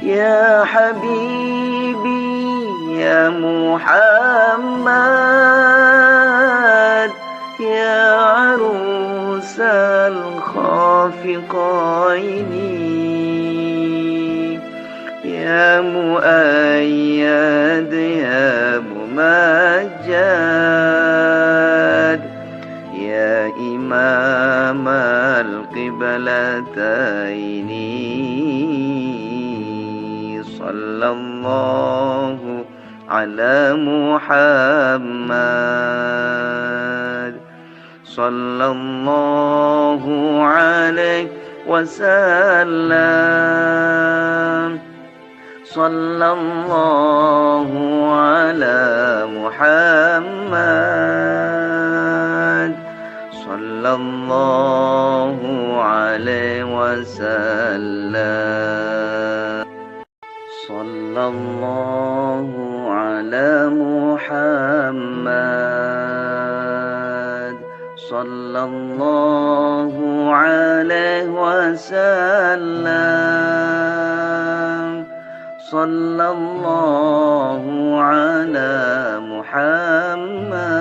يا حبيبي يا محمد، يا عروس الخافقين، يا مؤيد يا ممجد، يا إمام القبلتين، صلى الله على محمد، صلى الله عليه وسلم، صلى الله على محمد، صلى الله عليه وسلم، صلى الله على محمد، صلى الله عليه وسلم، صلى الله على محمد،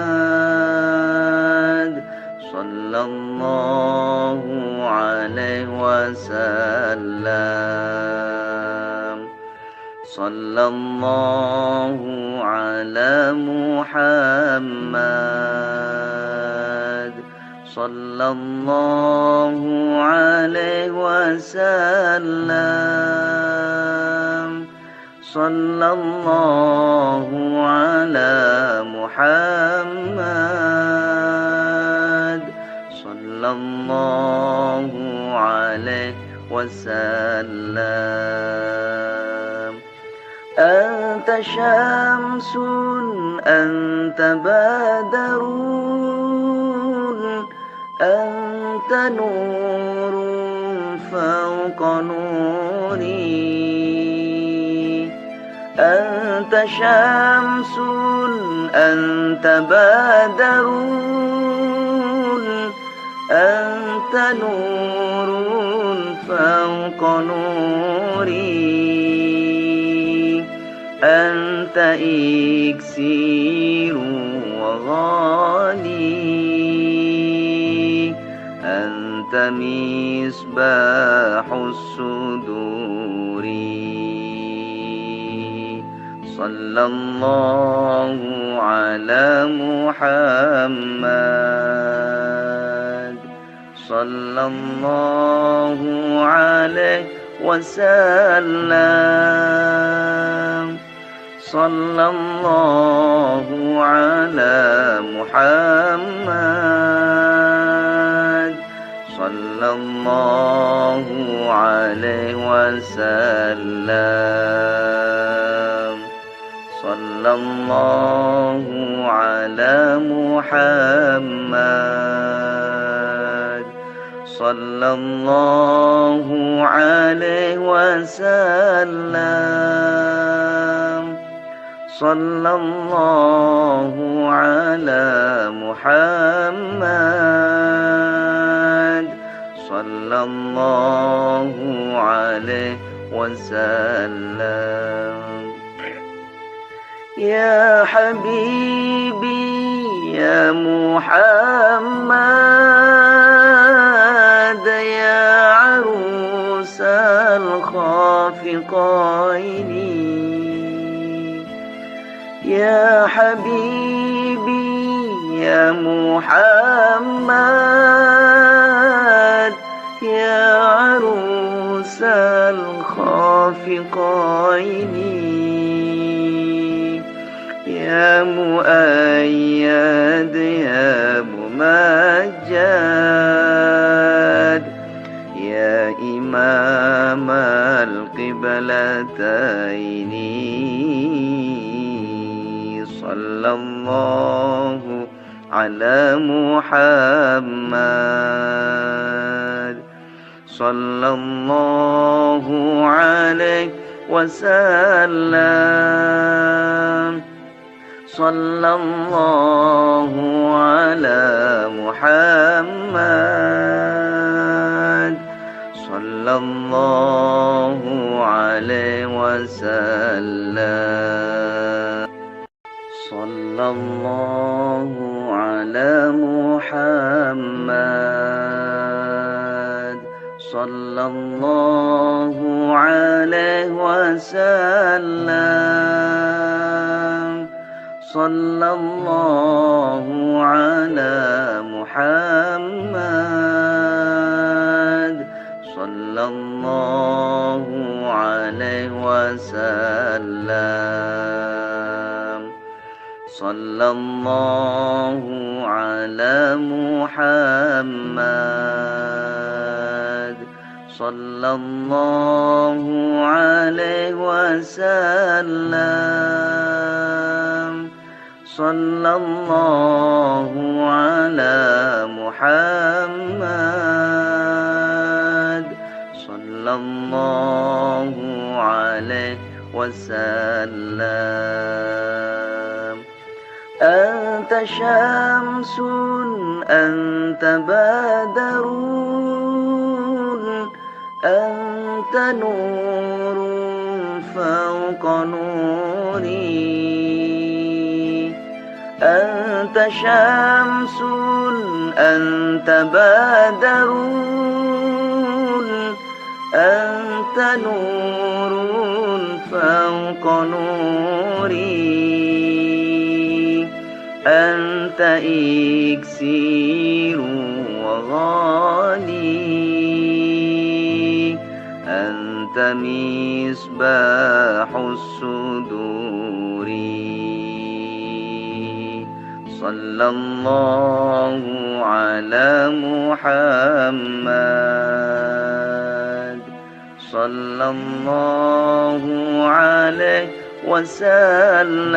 صلى الله عليه وسلم، صلى الله على محمد، صلى الله عليه وسلم، صلى الله على محمد، صلى الله عليه وسلم. أنت شمس أنت بدر، أنت نور فوق نوري، أنت شمس أنت بدر، أنت نور فوق نوري، أنت إكسير وغالي، أنت مصباح الصدور، صلى الله على محمد، صلى الله عليه وسلم، صلى الله على محمد، صلى الله عليه وسلم، صلى الله على محمد، صلى الله عليه وسلم، صلى الله على محمد، صلى الله عليه وسلم. يا حبيبي يا محمد، يا عروس الخافقين، يا حبيبي يا محمد، يا عروس الخافقين، يا مؤيد يا ممجد، يا إمام القبلتين، صلى الله على محمد، صلى الله عليه وسلم، صلى الله على محمد، صلى الله عليه وسلم. صلى الله على محمد صلى الله عليه وسلم. صلى الله على محمد صلى الله عليه وسلم. صلى الله على محمد صلى الله عليه وسلم. صلى الله على محمد صلى الله عليه وسلم. أنت شمس أنت بدر أنت نور فوق نوري. أنت شمس أنت بدر أنت نور فوق نوري. أنت إكسير وغالي أنت مصباح الصدور. صلى الله على محمد صلى الله عليه وسلم.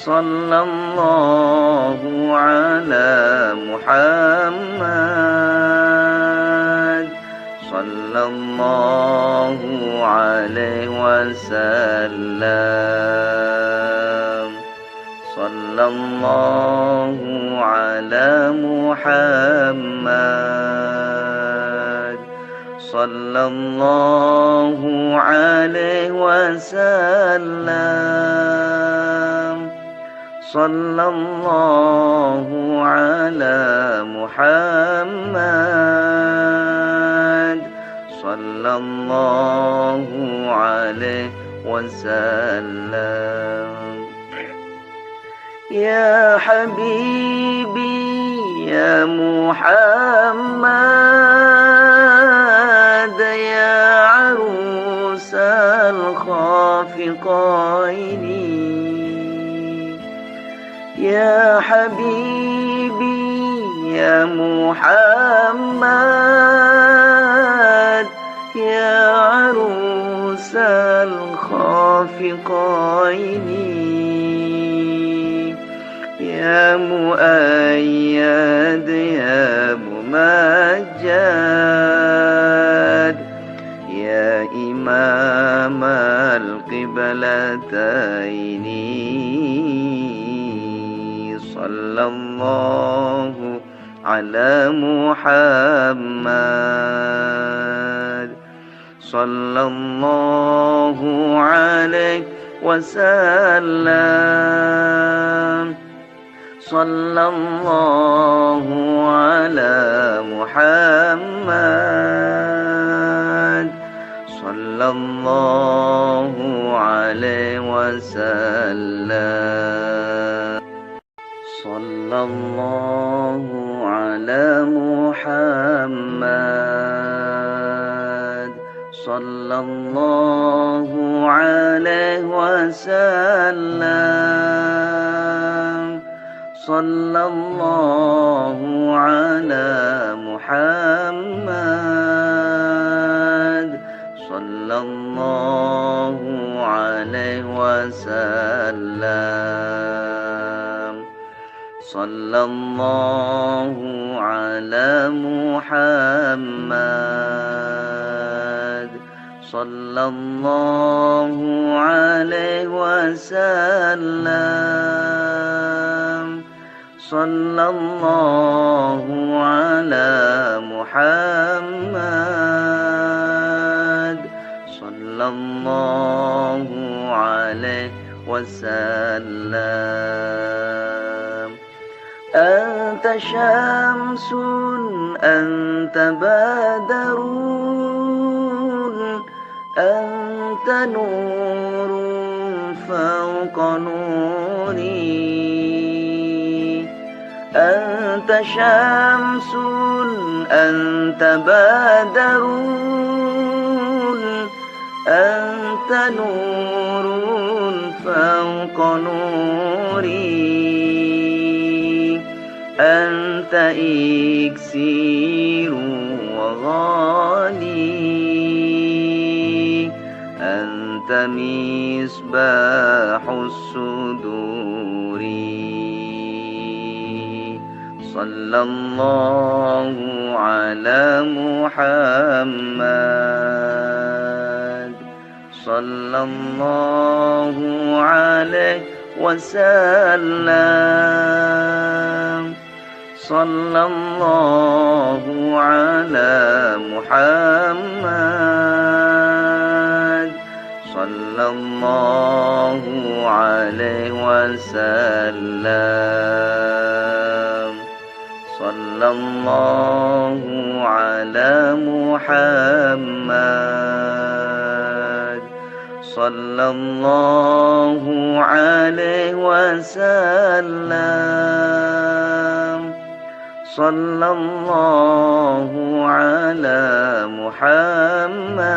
صلى الله على محمد صلى الله عليه وسلم. صلى الله على محمد صلى الله عليه وسلم. صلى الله على محمد صلى الله عليه وسلم. يا حبيبي يا محمد يا عروس الخافقين. يا حبيبي يا محمد يا عروس الخافقين. يا مؤيد يا ممجد يا إمام القبلتين. صلى الله على محمد صلى الله عليه وسلم. صلى الله على محمد صلى الله عليه وسلم. صلى الله على محمد صلى الله عليه وسلم. صلى الله على محمد صلى الله عليه وسلم. صلى الله على محمد صلى الله عليه وسلم. صلى الله على محمد صلى الله عليه وسلم. أنت شمس أنت بدر أنت نور فوق نوري. أنت شمس أنت بدر أنت نور فوق نوري. أنت إكسير وغالي أنت مصباح الصدور. صلى الله على محمد صلى الله عليه وسلم. صلى الله على محمد صلى الله عليه وسلم. صلى الله على محمد صلى الله عليه وسلم. صلى الله على محمد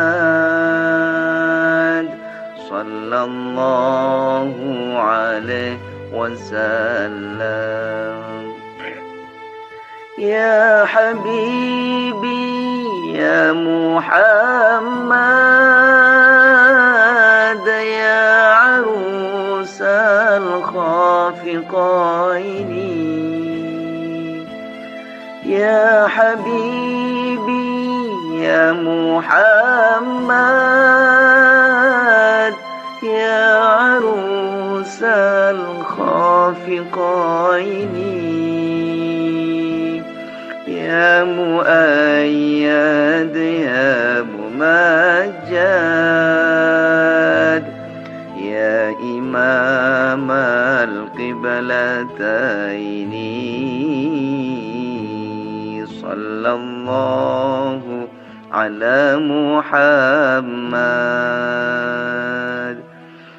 صلى الله عليه وسلم. يا حبيبي يا محمد يا عروس الخافقين. يا حبيبي يا محمد يا عروس الخافقين. يا مؤيد يا ممجد يا إمام القبلتين. صلى الله على محمد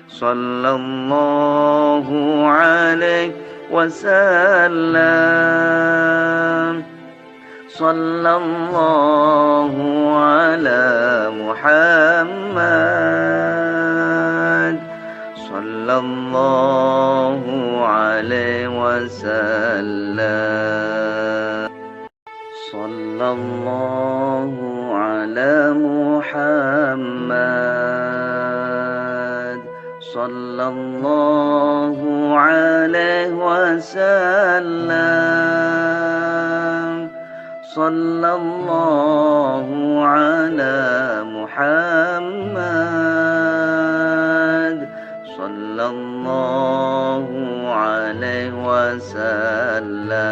صلى الله عليه وسلم. صلى الله على محمد صلى الله عليه وسلم. صلى الله على محمد صلى الله عليه وسلم. صلى الله على محمد صلى الله عليه وسلم.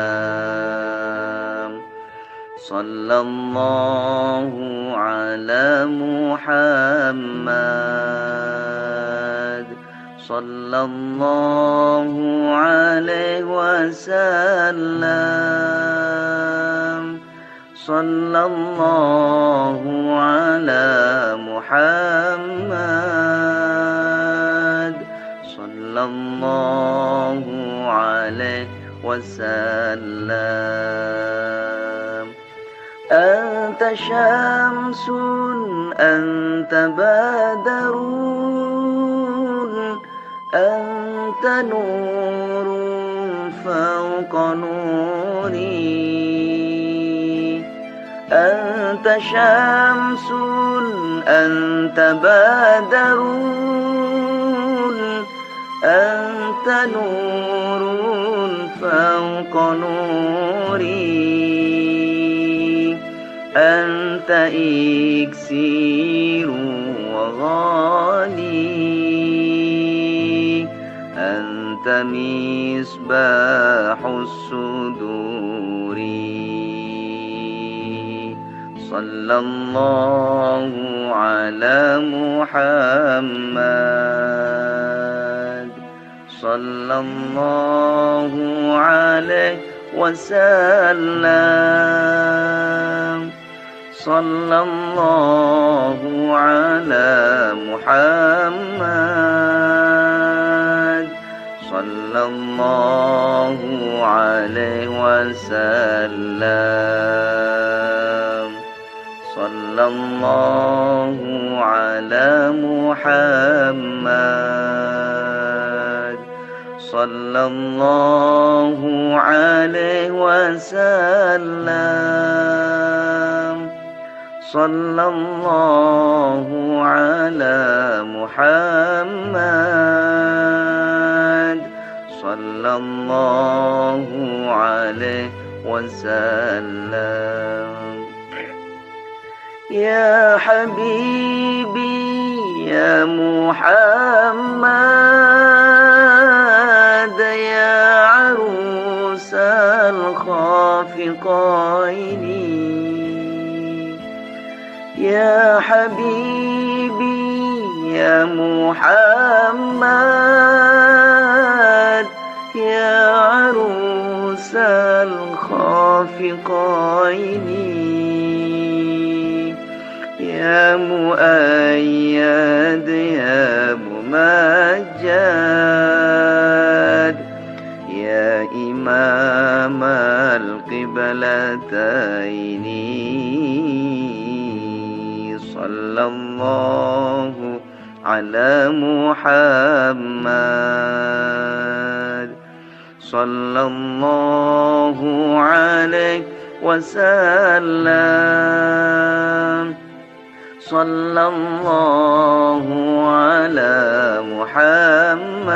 صلى الله على محمد صلى الله عليه وسلم. صلى الله على محمد صلى الله عليه وسلم. أنت شمس أنت بدر أنت نور فوق نوري. أنت شمس أنت بدر أنت نور فوق نوري. أنت إكسير وغالي أنت مصباح الصدور. صلى الله على محمد صلى الله عليه وسلم صلى الله على محمد صلى الله عليه وسلم صلى الله على محمد صلى الله عليه وسلم صلى الله على محمد صلى الله عليه وسلم يا حبيبي يا محمد يا عروس الخافقين يا حبيبي يا محمد يا عروس الخافقين يا مؤيد يا ممجد يا إمام القبلتين صلى الله على محمد صلى الله عليه وسلم صلى الله على محمد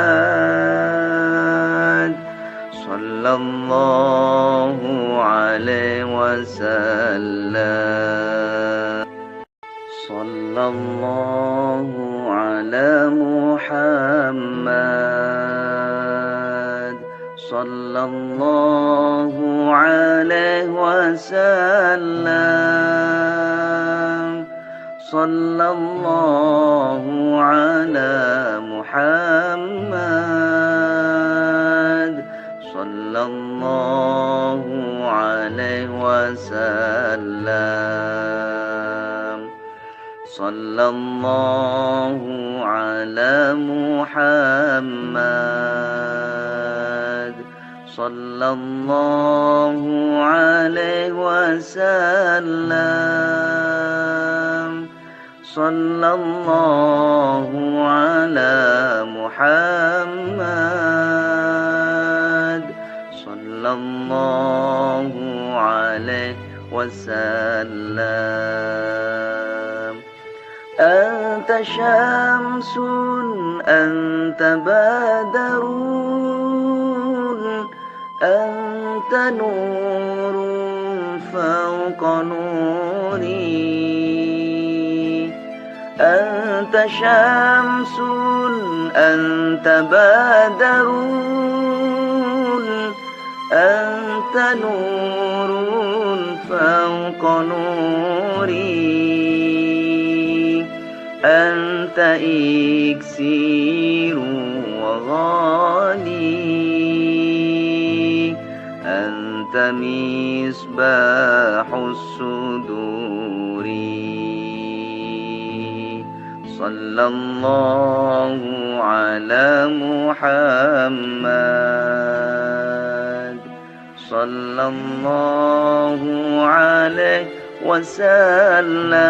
صلى الله عليه وسلم صلى الله على محمد صلى الله عليه وسلم صلى الله على محمد صلى الله عليه وسلم صلى الله على محمد صلى الله عليه وسلم صلى الله على محمد صلى الله عليه وسلم أنت شمس أنت بدر أنت نور فوق نوري أنت شمس أنت بدر أنت نور فوق نوري أنت إكسير وغالي أنت مصباح الصدور صلى الله على محمد صلى الله عليه وسلم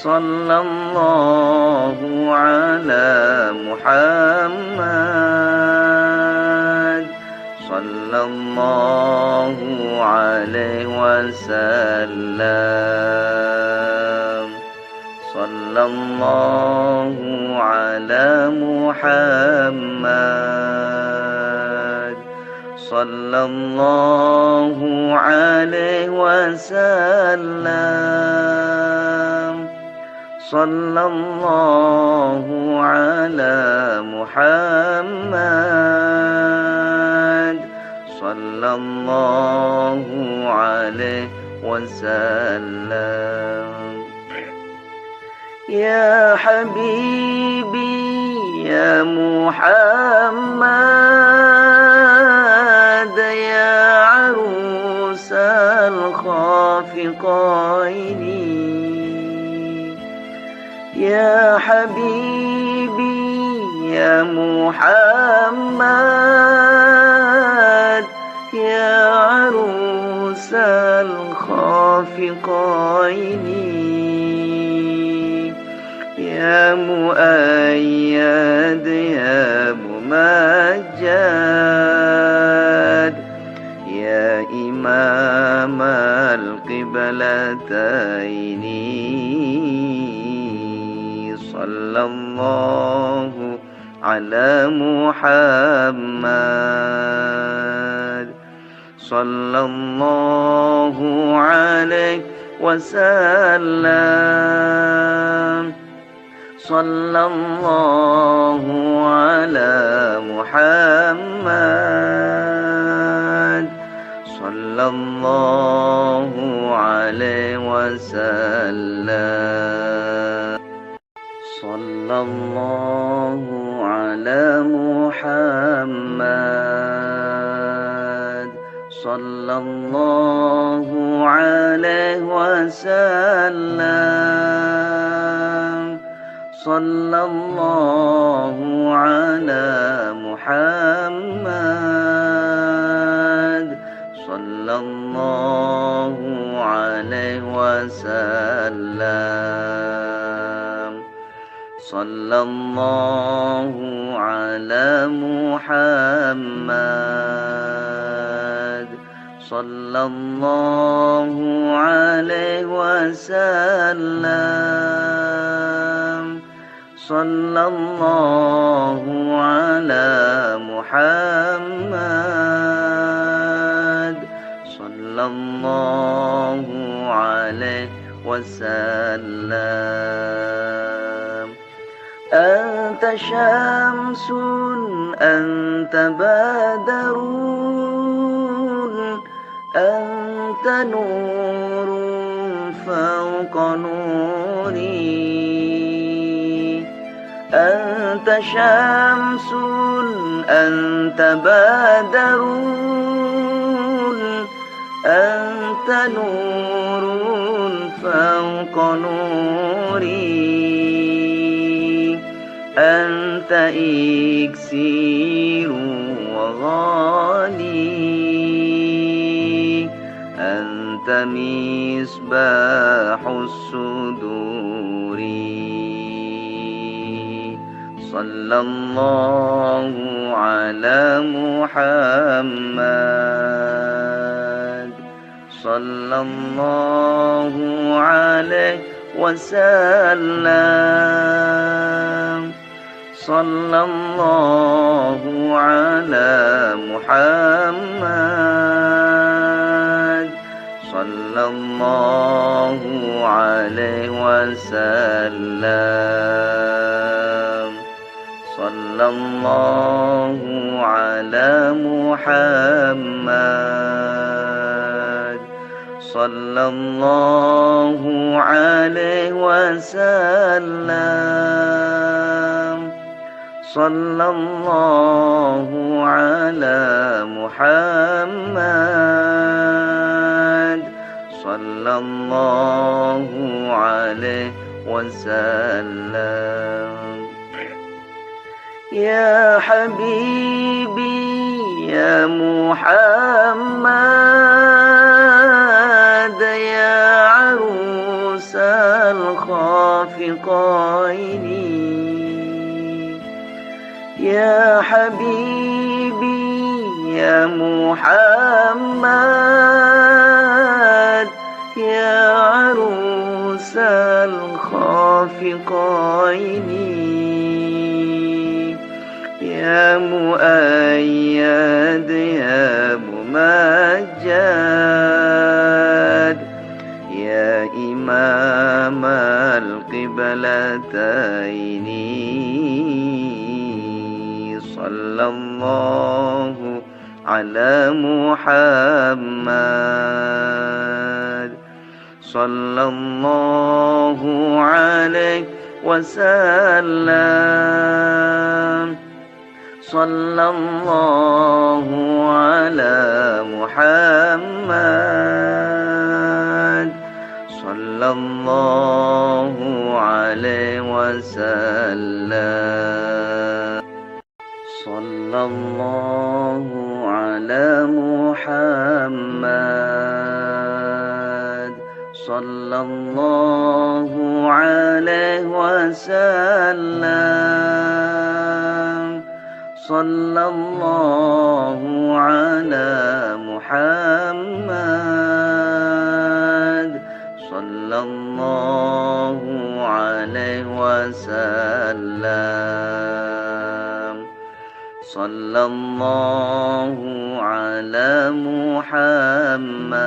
صلى الله على محمد صلى الله عليه وسلم صلى الله على محمد صلى الله عليه وسلم صلى الله على محمد صلى الله عليه وسلم يا حبيبي يا محمد يا عروس الخافقين يا حبيبي يا محمد يا عروس الخافقين يا مؤيد يا ممجد يا إمام القبلتين صلى الله على محمد صلى الله عليه وسلم صلى الله على محمد صلى الله عليه وسلم صلى الله على محمد صلى الله عليه وسلم صلى الله على محمد صلى الله عليه وسلم صلى الله على محمد صلى الله عليه وسلم صلى الله على محمد صلى الله عليه وسلم أنت شمس أنت بدر أنت نور فوق نوري أنت شمس أنت بدر أنت نور فوق نوري أنت إكسير وغالي أنت مصباح الصدور صلى الله على محمد صلى الله عليه وسلم صلى الله على محمد صلى الله عليه وسلم صلى الله على محمد صلى الله عليه وسلم صلى الله على محمد صلى الله عليه وسلم يا حبيبي يا محمد يا عروس الخافقين يا حبيبي يا محمد يا عروس الخافقين يا مؤيد يا ممجد يا إمام القبلتين صلى الله على محمد صلى الله عليه وسلم صلى الله على محمد صلى الله عليه وسلم صلى الله على محمد صلى الله عليه وسلم صلى الله على محمد صلى الله عليه وسلم صلى الله على محمد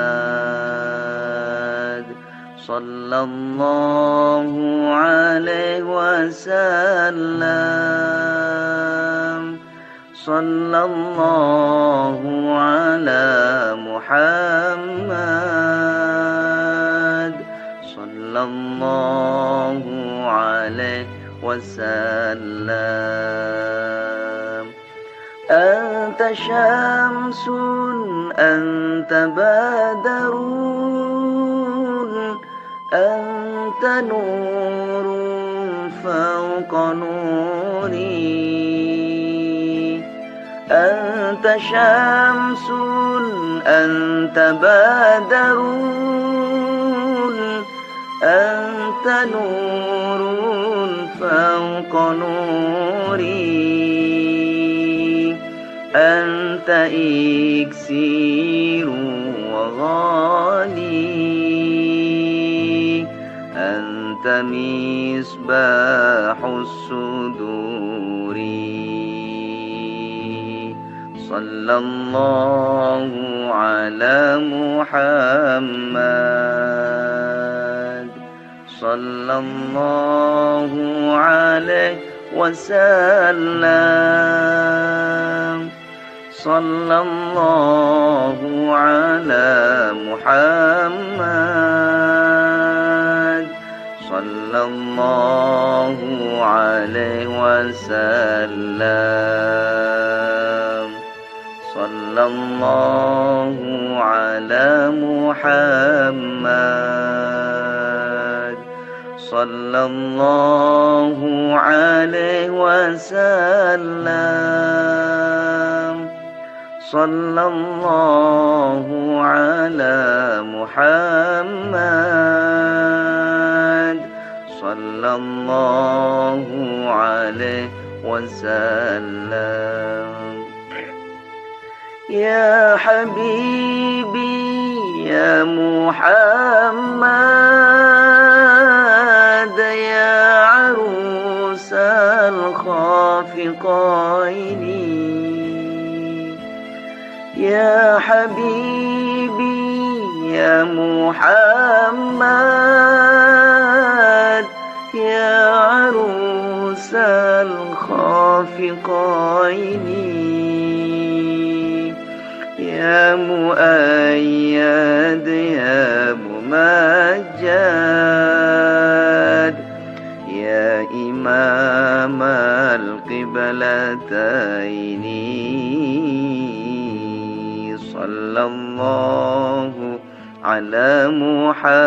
صلى الله عليه وسلم صلى الله على محمد صلى الله عليه وسلم أنت شمس أنت بدر أنت نور فوق نوري أنت شمس أنت بدر أنت نور فوق نوري أنت إكسير وغالي أنت مصباح الصدور صلى الله على محمد صلى الله عليه وسلم صلى الله على محمد صلى الله عليه وسلم صلى الله على محمد صلى الله عليه وسلم صلى الله على محمد صلى الله عليه وسلم يا حبيبي يا محمد يا عروس الخافقين يا حبيبي يا محمد يا عروس الخافقين يا مؤيد يا ممجد يا إمام القبلتين صلى الله على محمد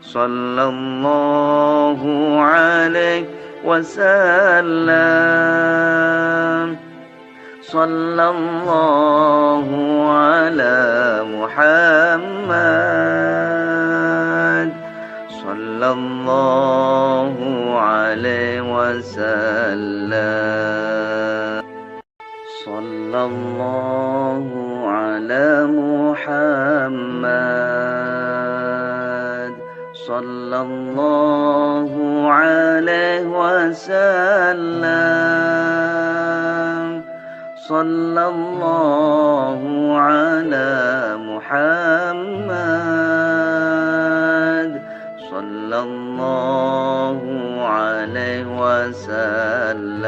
صلى الله عليه وسلم صلى الله على محمد صلى الله عليه وسلم صلى الله على محمد صلى الله عليه وسلم صلى الله على محمد صلى الله عليه وسلم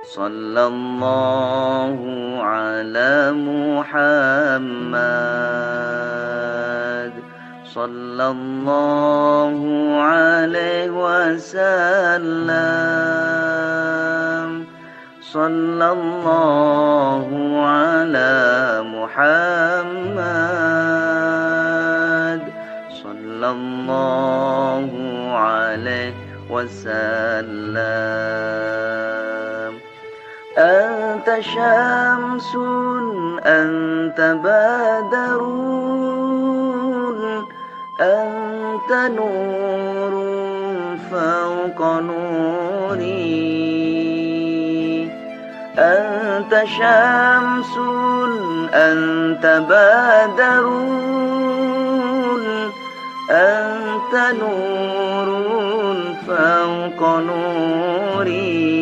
صلى الله عليه على محمد صلى الله عليه وسلم صلى الله على محمد صلى الله عليه وسلم أنت شمس أنت بدر أنت نور فوق نوري أنت شمس أنت بدر أنت نور فوق نوري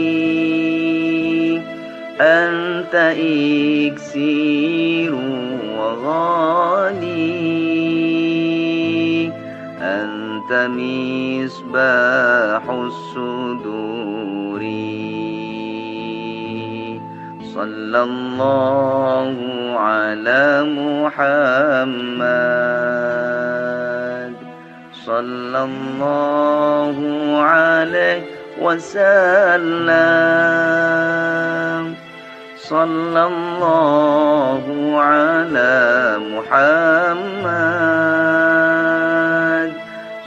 أنت إكسير وغالي أنت مصباح الصدور صلى الله على محمد صلى الله عليه وسلم صلى الله على محمد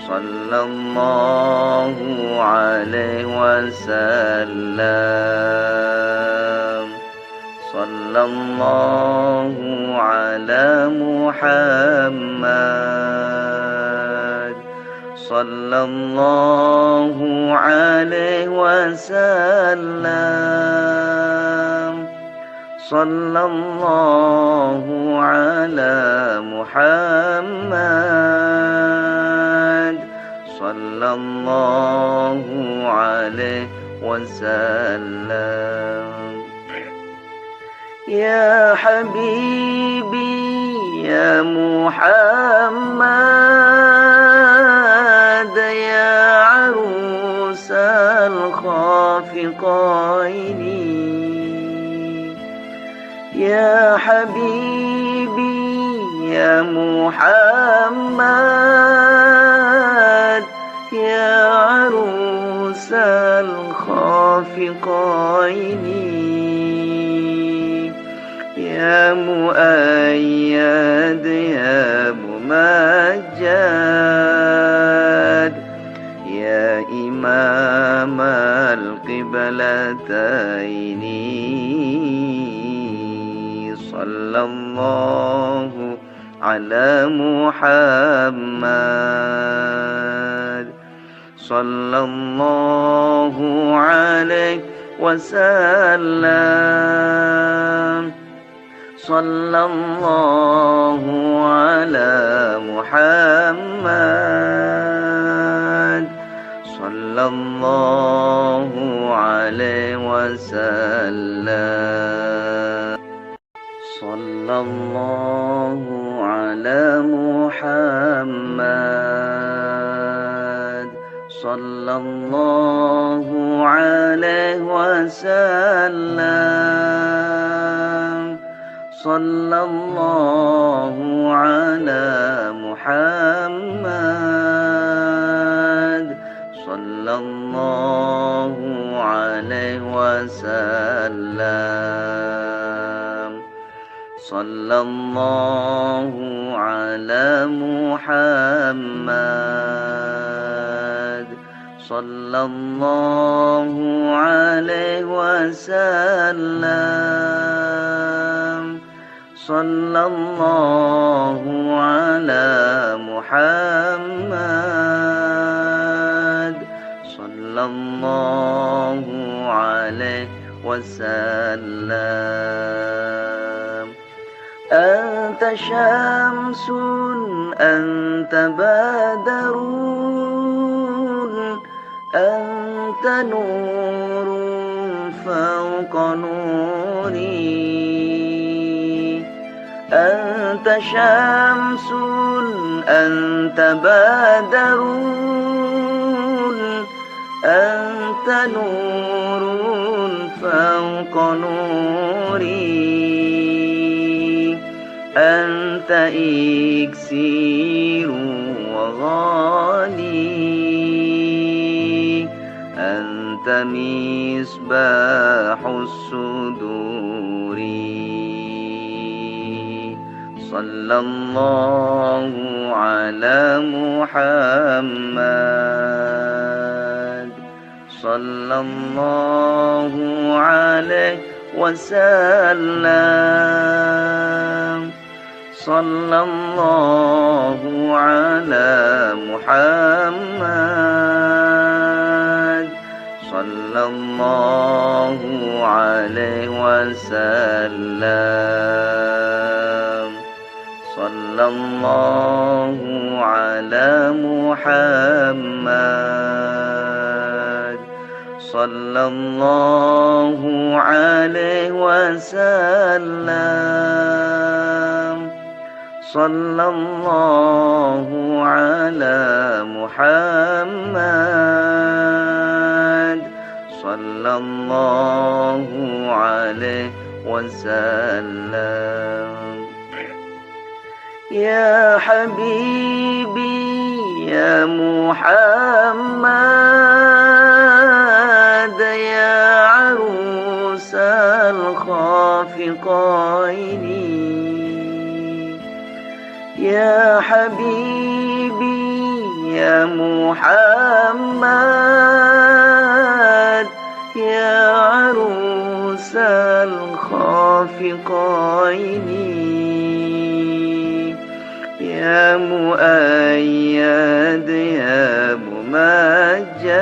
صلى الله عليه وسلم صلى الله على محمد صلى الله عليه وسلم صلى الله على محمد صلى الله عليه وسلم يا حبيبي يا محمد يا عروس الخافقين يا حبيبي يا محمد يا عروس الخافقين يا مؤيد يا ممجد يا إمام القبلتين صلى الله على محمد صلى الله عليه وسلم صلى الله على محمد صلى الله عليه وسلم صلى الله على محمد صلى الله عليه وسلم صلى الله على محمد صلى الله عليه وسلم صلى الله على محمد صلى الله عليه وسلم صلى الله على محمد صلى الله عليه وسلم أنت شمس أنت بدر أنت نور فوق نوري أنت شمس أنت بدر أنت نور فوق نوري أنت إكسير وغالي، أنت مصباح الصدور. صلى الله على محمد، صلى الله عليه وسلم، صلى الله على محمد، صلى الله عليه وسلم، صلى الله على محمد، صلى الله عليه وسلم، صلى الله على محمد، صلى الله عليه وسلم. يا حبيبي يا محمد، يا عروس الخافقين، يا حبيبي يا محمد، يا عروس الخافقين، يا مؤيد يا ممجد،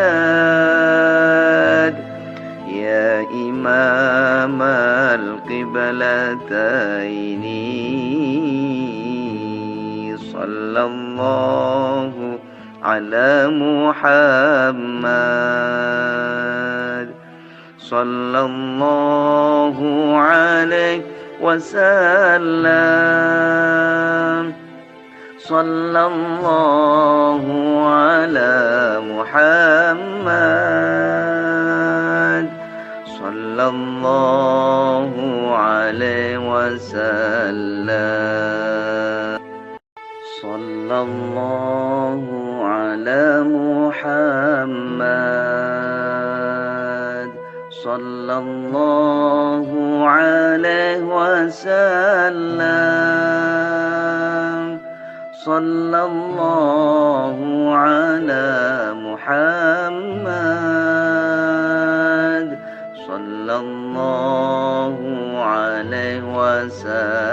يا إمام القبلتين. صلى الله على محمد، صلى الله عليه وسلم، صلى الله على محمد، صلى الله عليه وسلم، صلى الله على محمد، صلى الله عليه وسلم، صلى الله على محمد، صلى الله عليه وسلم،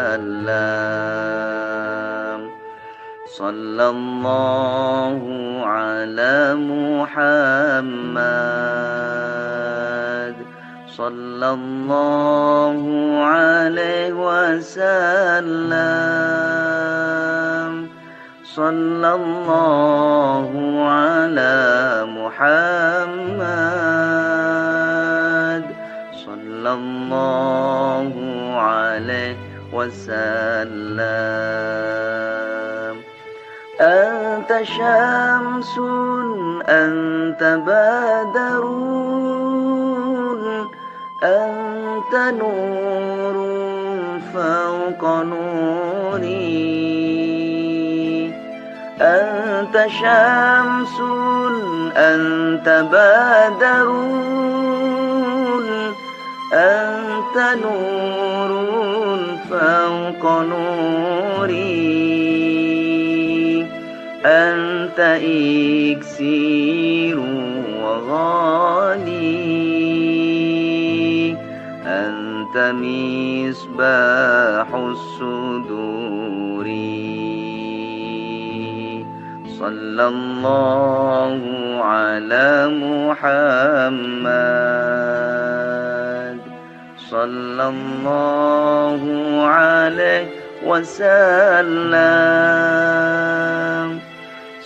صلى الله على محمد، صلى الله عليه وسلم، صلى الله على محمد، صلى الله عليه وسلم. أنت شمس أنت بدر، أنت نور فوق نوري، أنت شمس أنت بدر، أنت نور فوق نوري، أنت إكسير وغالي، أنت مصباح الصدور. صلى الله على محمد، صلى الله عليه وسلم،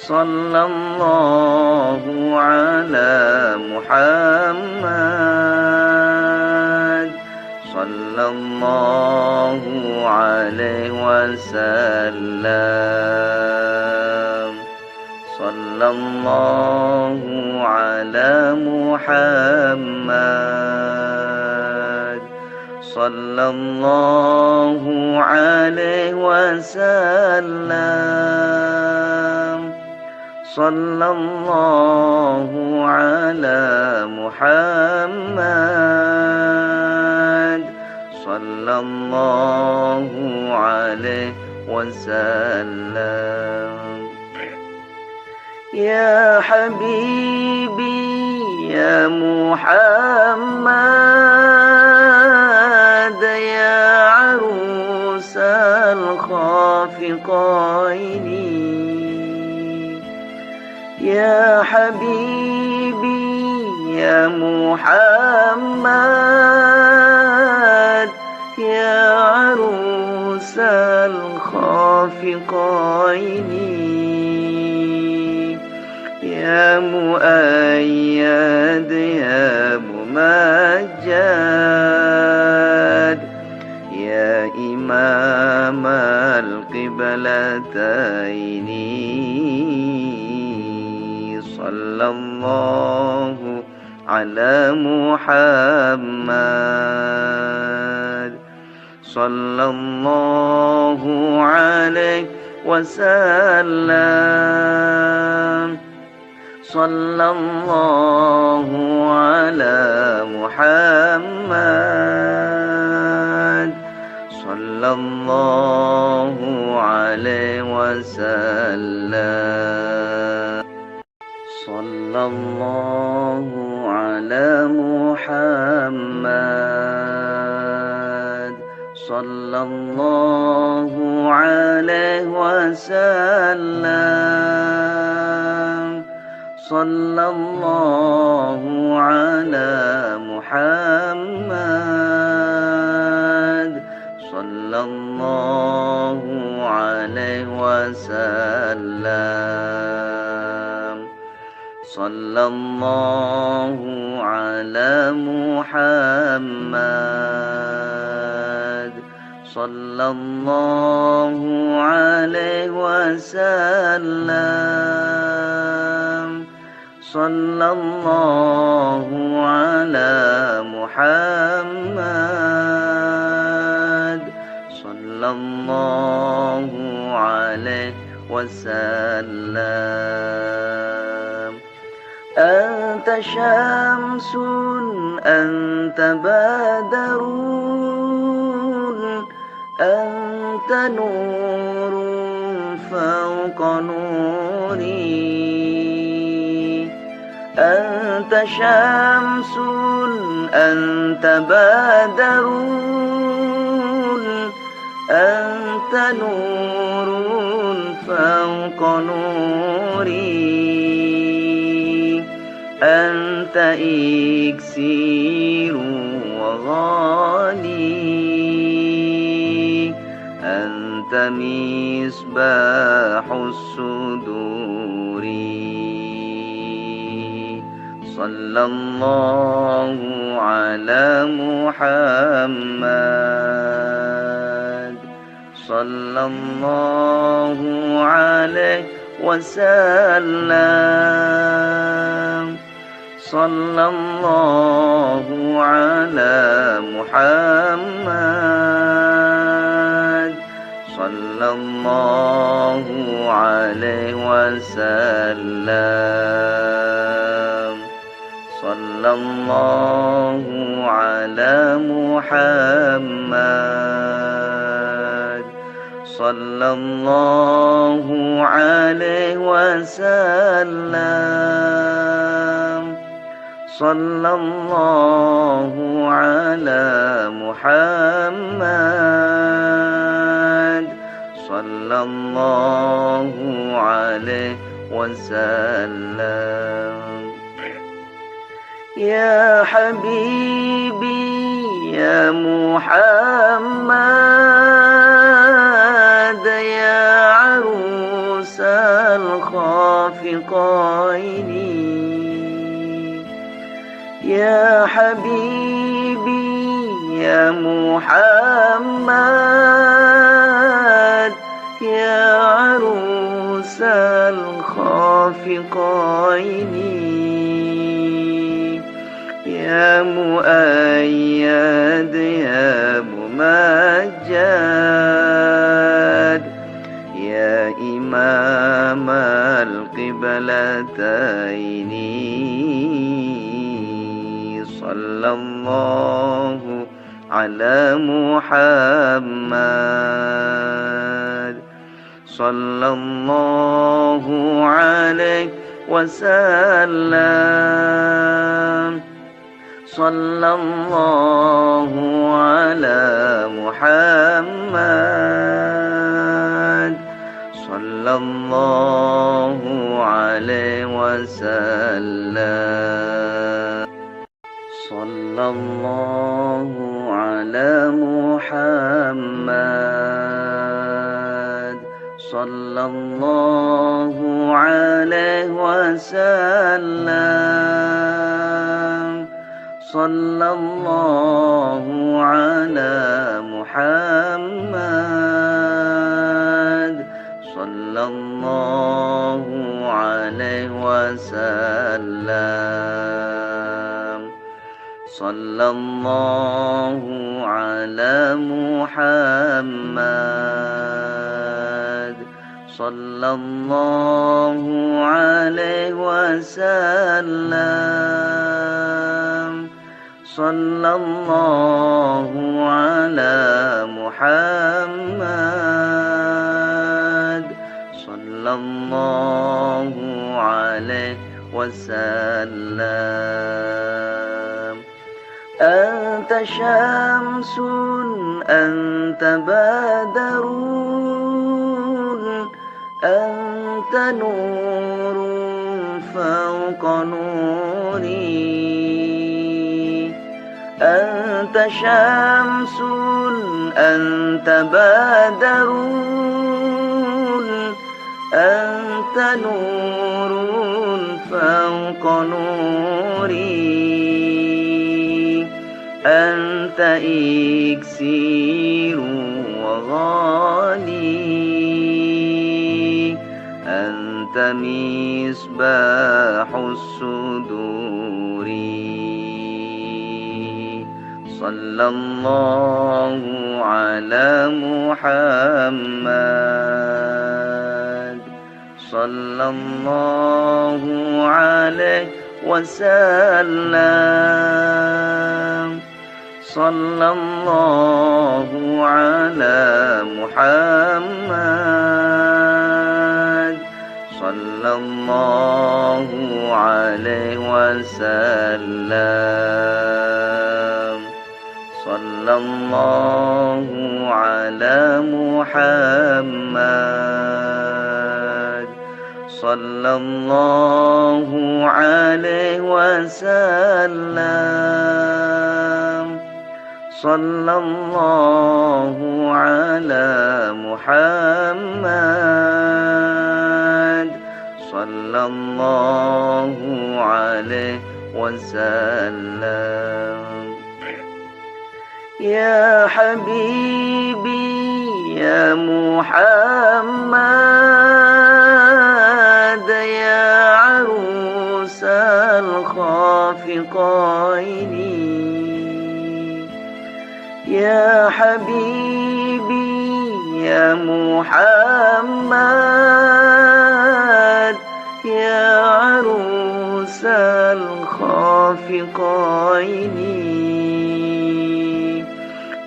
صلى الله على محمد، صلى الله عليه وسلم، صلى الله على محمد، صلى الله عليه وسلم صلى الله على محمد صلى الله عليه وسلم يا حبيبي يا محمد يا عروس الخافقين يا حبيبي يا محمد يا عروس الخافقين يا مؤيد يا ممجد يا إمام القبلتين صلى الله على محمد صلى الله عليه وسلم صلى الله على محمد صلى الله عليه وسلم صلى الله على محمد صلى الله عليه وسلم صلى الله على محمد صلى الله عليه وسلم صلى الله على محمد صلى الله عليه وسلم صلى الله على محمد صلى الله عليه وسلم أنت شمس أنت بدر أنت نور فوق نوري أنت شمس أنت بدر أنت نور فوق نوري أنت إكسير وغالي أنت مصباح الصدور صلى الله على محمد صلى الله عليه وسلم صلى الله على محمد صلى الله عليه وسلم صلى الله على محمد صلى الله عليه وسلم صلى الله على محمد صلى الله عليه وسلم يا حبيبي يا محمد يا عروس الخافقين يا حبيبي يا محمد يا عروس الخافقين يا مؤيد يا ممجد يا إمام القبلتين صلى الله على محمد صلى الله عليه وسلم صلى الله على محمد صلى الله عليه وسلم صلى الله على محمد صلى الله عليه وسلم صلى الله على محمد صلى الله عليه وسلم صلى الله على محمد صلى الله عليه وسلم صلى الله على محمد صلى الله عليه وسلم أنت شمس أنت بدر أنت نور فوق نوري أنت شمس أنت بدر أنت نور فوق نوري أنت إكسير وغالي أنت مصباح الصدور صلى الله على محمد صلى الله عليه وسلم صلى الله على محمد صلى الله عليه وسلم صلى الله على محمد صلى الله عليه وسلم صلى الله على محمد صلى الله عليه وسلم يا حبيبي يا محمد يا عروس الخافقين يا حبيبي يا محمد يا عروس الخافقين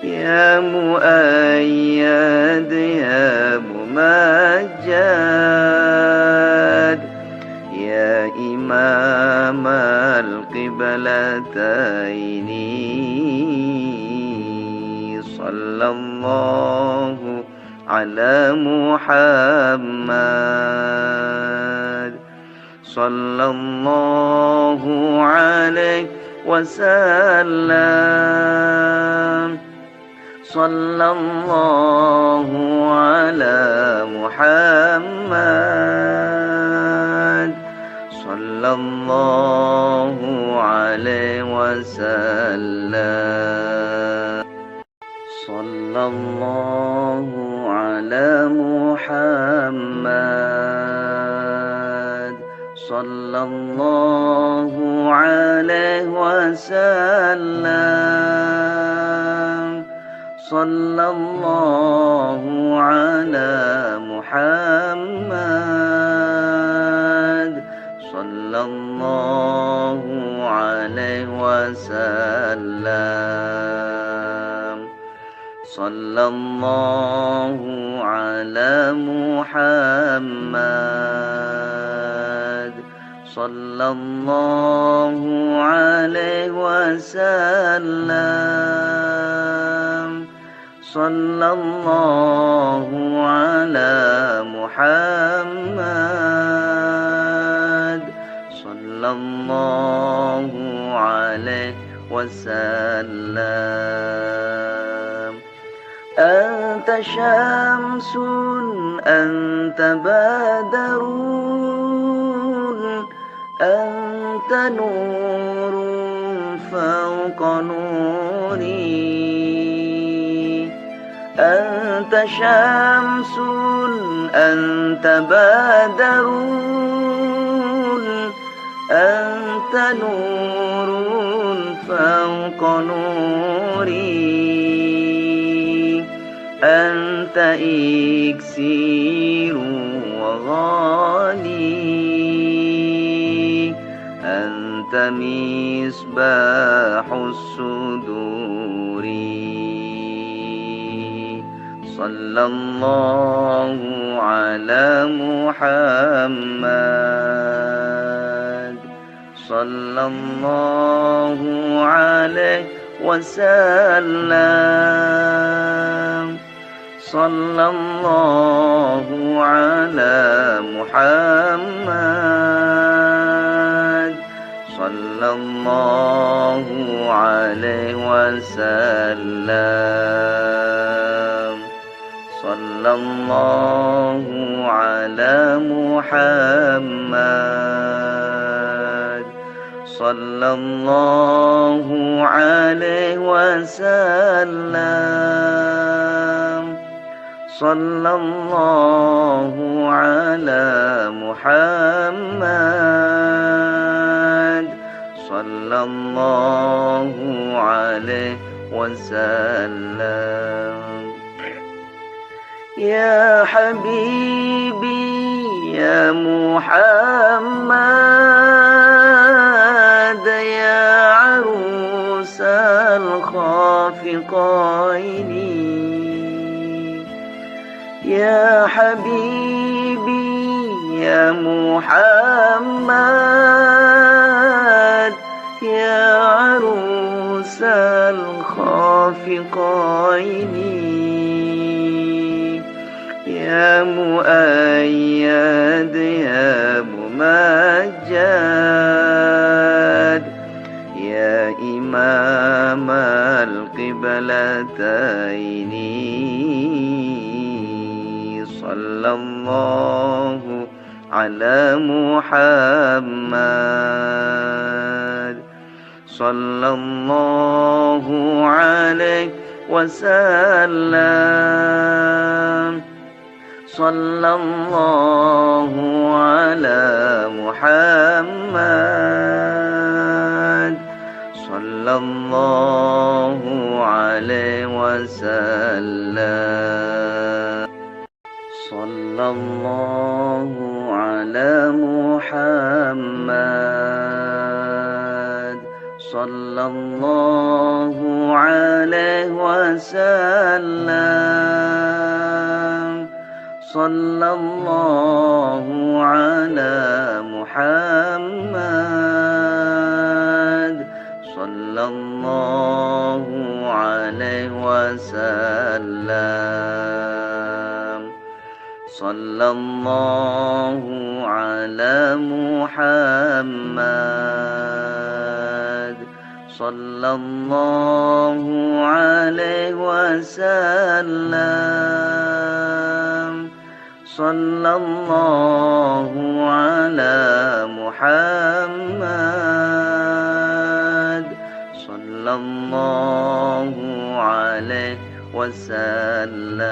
يا مؤيد يا ممجد يا إمام القبلتين صلى الله على محمد صلى الله عليه وسلم صلى الله على محمد صلى الله عليه وسلم صلى الله على محمد صلى الله عليه وسلم صلى الله على محمد صلى الله عليه وسلم صلى الله على محمد صلى الله عليه وسلم صلى الله على محمد صلى الله عليه وسلم أنت شمس أنت بدر أنت نور فوق نوري أنت شمس أنت بدر أنت نور فوق نوري أنت إكسير وغالي أنت مصباح الصدور صلى الله على محمد صلى الله عليه وسلم صلى الله على محمد صلى الله عليه وسلم صلى الله على محمد صلى الله عليه وسلم صلى الله على محمد صلى الله عليه وسلم يا حبيبي يا محمد يا عروس الخافقين يا حبيبي يا محمد يا عروس الخافقين يا مؤيد يا ممجد يا إمام القبلتين صلى الله على محمد صلى الله عليه وسلم صلى الله على محمد صلى الله عليه وسلم صلى الله على محمد صلى الله عليه وسلم صلى الله على محمد صلى الله عليه وسلم صلى الله على محمد صلى الله عليه وسلم صلى الله على محمد صلى الله عليه وسلم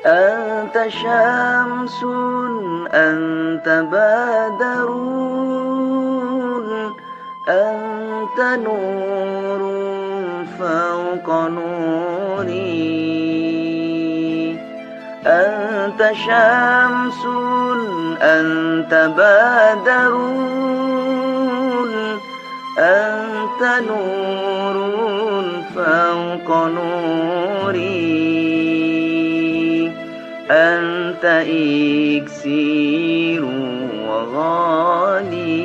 أنت شمس أنت بدر أنت نور فوق نوري أنت شمس أنت بدر أنت نور فوق نوري أنت إكسير وغالي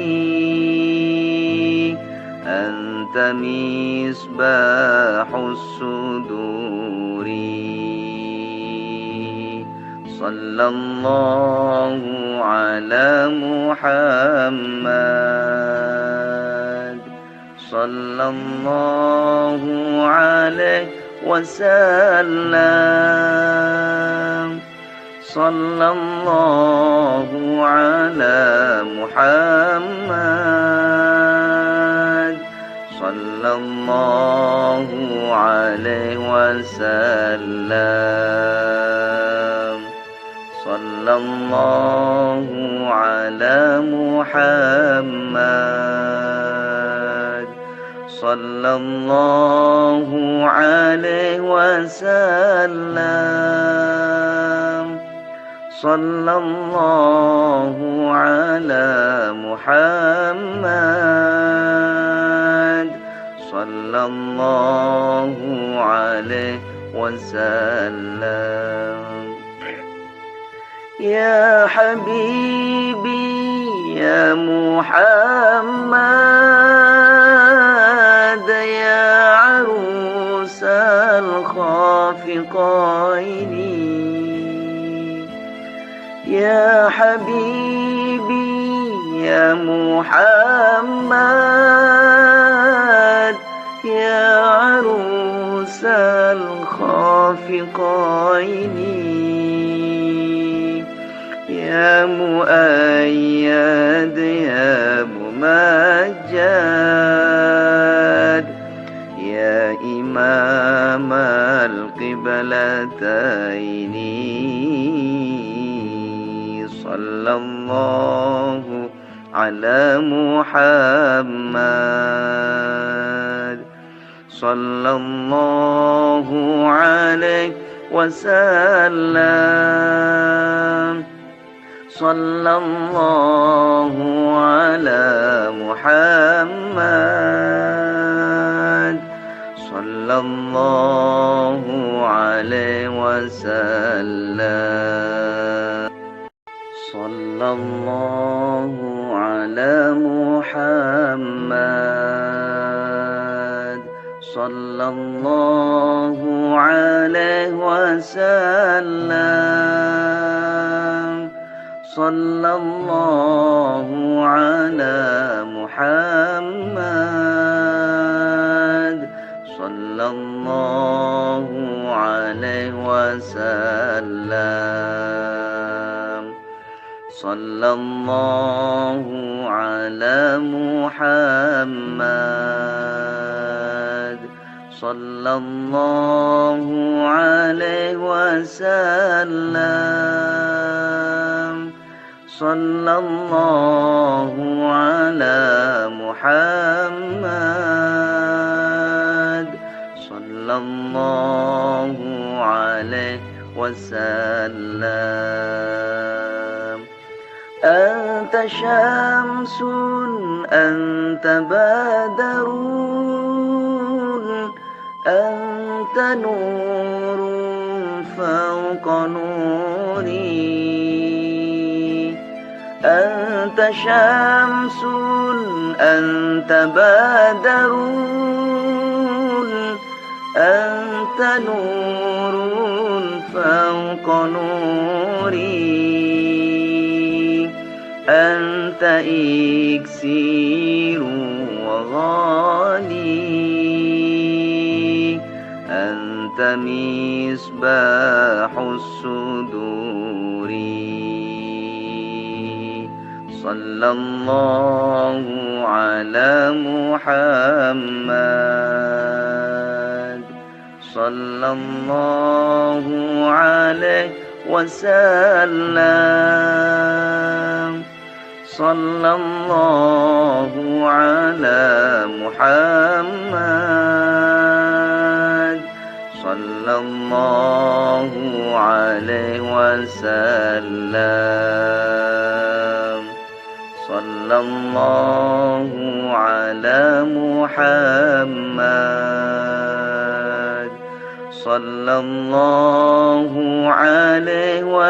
أنت مصباح الصدور صلى الله على محمد صلى الله عليه وسلم صلى الله على محمد صلى الله عليه وسلم صلى الله على محمد صلى الله عليه وسلم صلى الله على محمد صلى الله عليه وسلم يا حبيبي يا محمد يا عروس الخافقين يا حبيبي يا محمد يا عروس الخافقين يا مؤيد يا ممجد يا إمام القبلتين صلى الله على محمد صلى الله عليه وسلم صلى الله على محمد صلى الله عليه وسلم صلى الله على محمد صلى الله عليه وسلم صلى الله على محمد صلى الله عليه وسلم صلى الله على محمد صلى الله عليه وسلم صلى الله على محمد صلى الله عليه وسلم أنت شمس أنت بدر أنت نور فوق نوري أنت شمس أنت بدر أنت نور فوق نوري أنت إكسير وغالي أنت مصباح الصدور صلى الله على محمد صلى الله عليه وسلم. صلى الله على محمد صلى الله عليه وسلم. صلى الله على محمد صلى الله عليه وسلم.